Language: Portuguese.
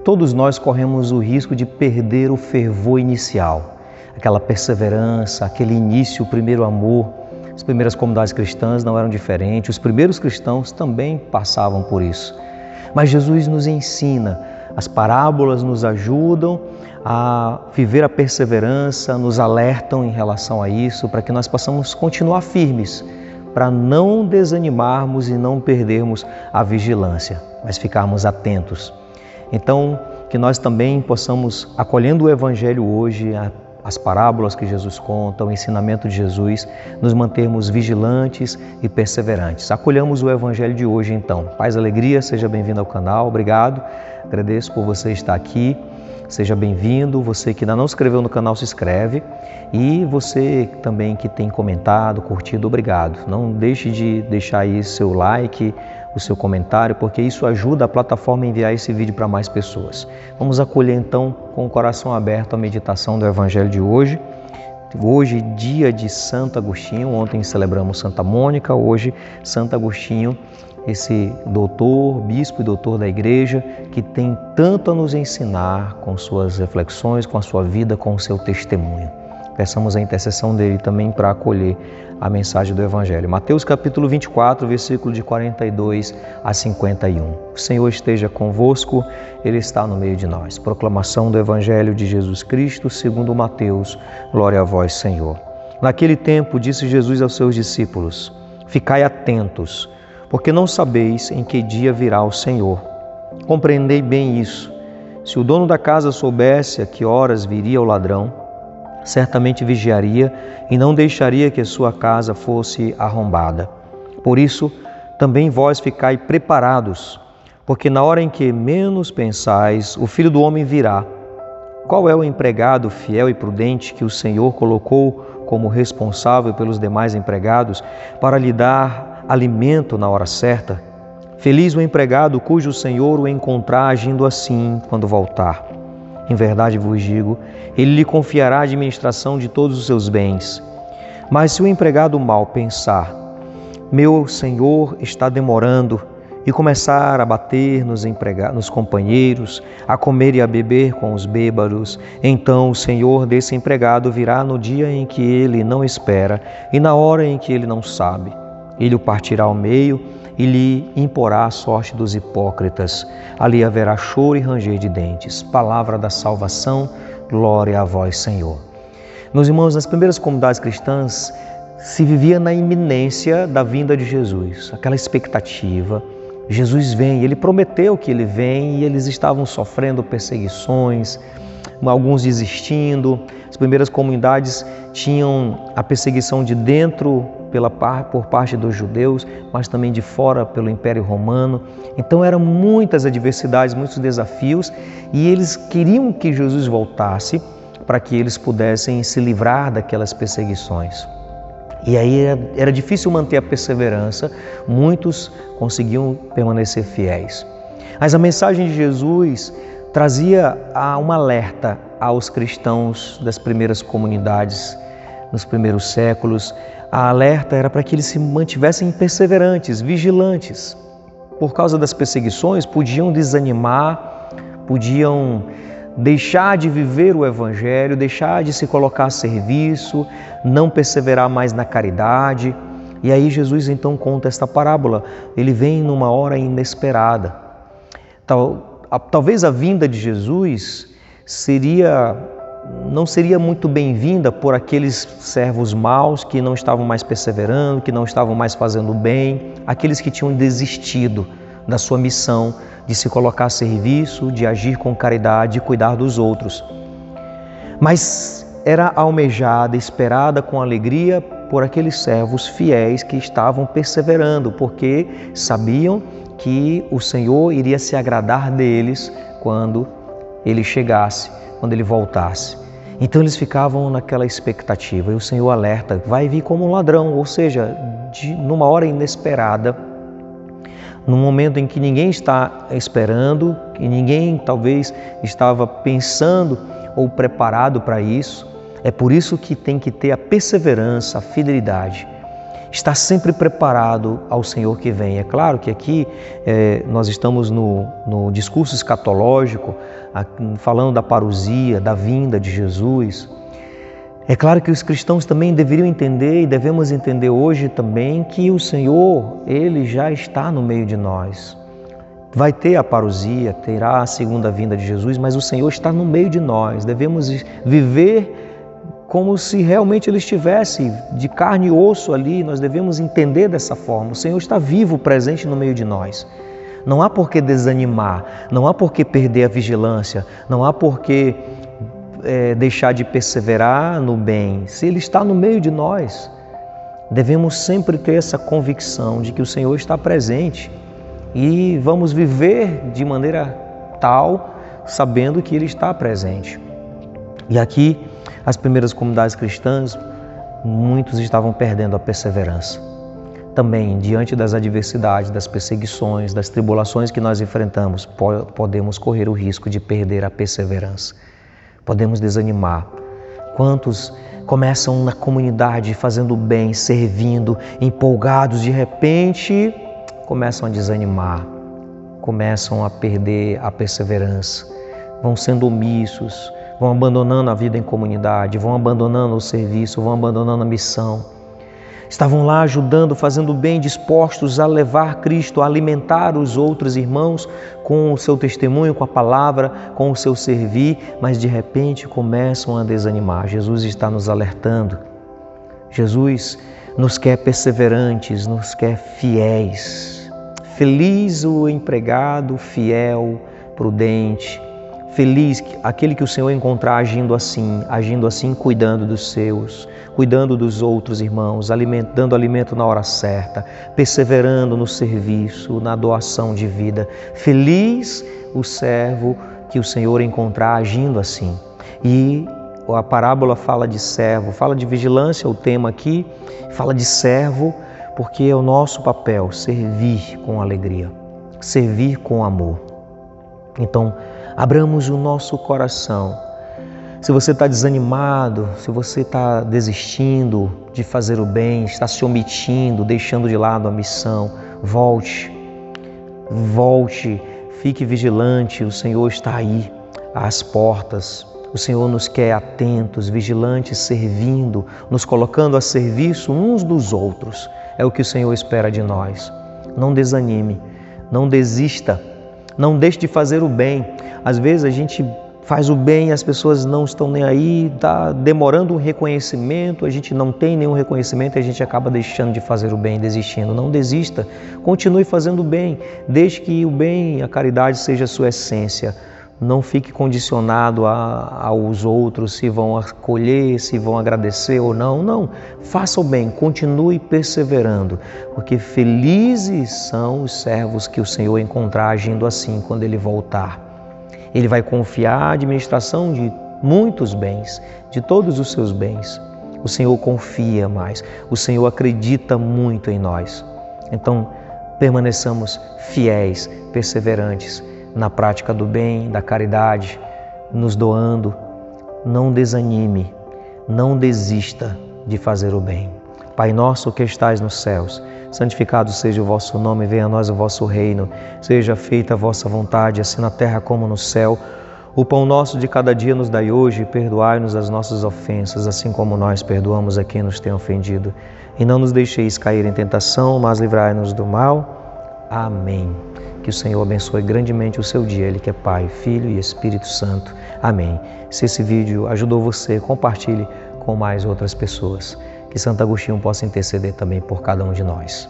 Todos nós corremos o risco de perder o fervor inicial, aquela perseverança, aquele início, o primeiro amor. As primeiras comunidades cristãs não eram diferentes, os primeiros cristãos também passavam por isso. Mas Jesus nos ensina, as parábolas nos ajudam a viver a perseverança, nos alertam em relação a isso, para que nós possamos continuar firmes, para não desanimarmos e não perdermos a vigilância, mas ficarmos atentos. Então, que nós também possamos, acolhendo o Evangelho hoje, as parábolas que Jesus conta, o ensinamento de Jesus, nos mantermos vigilantes e perseverantes. Acolhamos o Evangelho de hoje, então. Paz, alegria, seja bem-vindo ao canal. Obrigado, agradeço por você estar aqui. Seja bem-vindo, você que ainda não se inscreveu no canal, se inscreve. E você também que tem comentado, curtido, obrigado. Não deixe de deixar aí seu like, o seu comentário, porque isso ajuda a plataforma a enviar esse vídeo para mais pessoas. Vamos acolher então com o coração aberto a meditação do Evangelho de hoje. Hoje, dia de Santo Agostinho, ontem celebramos Santa Mônica, hoje Santo Agostinho, esse doutor, bispo e doutor da igreja, que tem tanto a nos ensinar com suas reflexões, com a sua vida, com o seu testemunho. Peçamos a intercessão dele também para acolher a mensagem do Evangelho. Mateus capítulo 24, versículo de 42 a 51. O Senhor esteja convosco, Ele está no meio de nós. Proclamação do Evangelho de Jesus Cristo, segundo Mateus. Glória a vós, Senhor. Naquele tempo, disse Jesus aos seus discípulos: ficai atentos, porque não sabeis em que dia virá o Senhor. Compreendei bem isso. Se o dono da casa soubesse a que horas viria o ladrão, certamente vigiaria e não deixaria que a sua casa fosse arrombada. Por isso, também vós ficai preparados, porque na hora em que menos pensais, o Filho do Homem virá. Qual é o empregado fiel e prudente que o Senhor colocou como responsável pelos demais empregados para lhe dar alimento na hora certa? Feliz o empregado cujo Senhor o encontrar agindo assim quando voltar. Em verdade vos digo, ele lhe confiará a administração de todos os seus bens. Mas se o empregado mal pensar, meu senhor está demorando, e começar a bater nos companheiros, a comer e a beber com os bêbados, então o senhor desse empregado virá no dia em que ele não espera e na hora em que ele não sabe. Ele o partirá ao meio e lhe imporá a sorte dos hipócritas. Ali haverá choro e ranger de dentes. Palavra da salvação, glória a vós, Senhor. Meus irmãos, nas primeiras comunidades cristãs se vivia na iminência da vinda de Jesus, aquela expectativa. Jesus vem, Ele prometeu que Ele vem e eles estavam sofrendo perseguições, alguns desistindo. As primeiras comunidades tinham a perseguição de dentro por parte dos judeus, mas também de fora pelo Império Romano. Então eram muitas adversidades, muitos desafios, e eles queriam que Jesus voltasse para que eles pudessem se livrar daquelas perseguições. E aí era difícil manter a perseverança, muitos conseguiam permanecer fiéis. Mas a mensagem de Jesus trazia um alerta aos cristãos das primeiras comunidades, nos primeiros séculos. A alerta era para que eles se mantivessem perseverantes, vigilantes. Por causa das perseguições, podiam desanimar, podiam deixar de viver o Evangelho, deixar de se colocar a serviço, não perseverar mais na caridade. E aí Jesus então conta esta parábola. Ele vem numa hora inesperada. Talvez a vinda de Jesus não seria muito bem-vinda por aqueles servos maus que não estavam mais perseverando, que não estavam mais fazendo bem, aqueles que tinham desistido da sua missão de se colocar a serviço, de agir com caridade, de cuidar dos outros. Mas era almejada, esperada com alegria por aqueles servos fiéis que estavam perseverando, porque sabiam que o Senhor iria se agradar deles quando Ele chegasse, quando Ele voltasse. Então eles ficavam naquela expectativa e o Senhor alerta, vai vir como um ladrão, ou seja, numa hora inesperada, num momento em que ninguém está esperando, que ninguém talvez estava pensando ou preparado para isso. É por isso que tem que ter a perseverança, a fidelidade. estar sempre preparado ao Senhor que vem. É claro que aqui nós estamos no discurso escatológico, falando da parousia, da vinda de Jesus. É claro que os cristãos também deveriam entender e devemos entender hoje também que o Senhor, Ele já está no meio de nós. Vai ter a parousia, terá a segunda vinda de Jesus, mas o Senhor está no meio de nós. Devemos viver como se realmente Ele estivesse de carne e osso ali. Nós devemos entender dessa forma. O Senhor está vivo, presente no meio de nós. Não há por que desanimar, não há por que perder a vigilância, não há por que deixar de perseverar no bem. Se Ele está no meio de nós, devemos sempre ter essa convicção de que o Senhor está presente e vamos viver de maneira tal, sabendo que Ele está presente. E aqui, as primeiras comunidades cristãs, muitos estavam perdendo a perseverança. Também, diante das adversidades, das perseguições, das tribulações que nós enfrentamos, podemos correr o risco de perder a perseverança. Podemos desanimar. Quantos começam na comunidade fazendo bem, servindo, empolgados, de repente começam a desanimar, começam a perder a perseverança, vão sendo omissos, vão abandonando a vida em comunidade, vão abandonando o serviço, vão abandonando a missão. Estavam lá ajudando, fazendo bem, dispostos a levar Cristo, a alimentar os outros irmãos com o seu testemunho, com a palavra, com o seu servir, mas de repente começam a desanimar. Jesus está nos alertando. Jesus nos quer perseverantes, nos quer fiéis. Feliz o empregado fiel, prudente. Feliz aquele que o Senhor encontrar agindo assim, cuidando dos seus, cuidando dos outros irmãos, dando alimento na hora certa, perseverando no serviço, na doação de vida. Feliz o servo que o Senhor encontrar agindo assim. E a parábola fala de servo, fala de vigilância, o tema aqui, fala de servo, porque é o nosso papel servir com alegria, servir com amor. Então, abramos o nosso coração. Se você está desanimado, se você está desistindo de fazer o bem, está se omitindo, deixando de lado a missão, volte, fique vigilante, o Senhor está aí, às portas. O Senhor nos quer atentos, vigilantes, servindo, nos colocando a serviço uns dos outros. É o que o Senhor espera de nós. Não desanime, não desista, não deixe de fazer o bem. Às vezes a gente faz o bem e as pessoas não estão nem aí, está demorando um reconhecimento, a gente não tem nenhum reconhecimento e a gente acaba deixando de fazer o bem, desistindo. Não desista, continue fazendo o bem, deixe que o bem, a caridade seja a sua essência. Não fique condicionado aos outros, se vão acolher, se vão agradecer ou não. Não, faça o bem, continue perseverando, porque felizes são os servos que o Senhor encontrar agindo assim quando Ele voltar. Ele vai confiar a administração de muitos bens, de todos os seus bens. O Senhor confia mais, o Senhor acredita muito em nós. Então, permaneçamos fiéis, perseverantes na prática do bem, da caridade, nos doando. Não desanime, não desista de fazer o bem. Pai nosso que estais nos céus, santificado seja o vosso nome, venha a nós o vosso reino, seja feita a vossa vontade, assim na terra como no céu. O pão nosso de cada dia nos dai hoje, e perdoai-nos as nossas ofensas, assim como nós perdoamos a quem nos tem ofendido. E não nos deixeis cair em tentação, mas livrai-nos do mal. Amém. Que o Senhor abençoe grandemente o seu dia, Ele que é Pai, Filho e Espírito Santo. Amém. Se esse vídeo ajudou você, compartilhe com mais outras pessoas. Que Santo Agostinho possa interceder também por cada um de nós.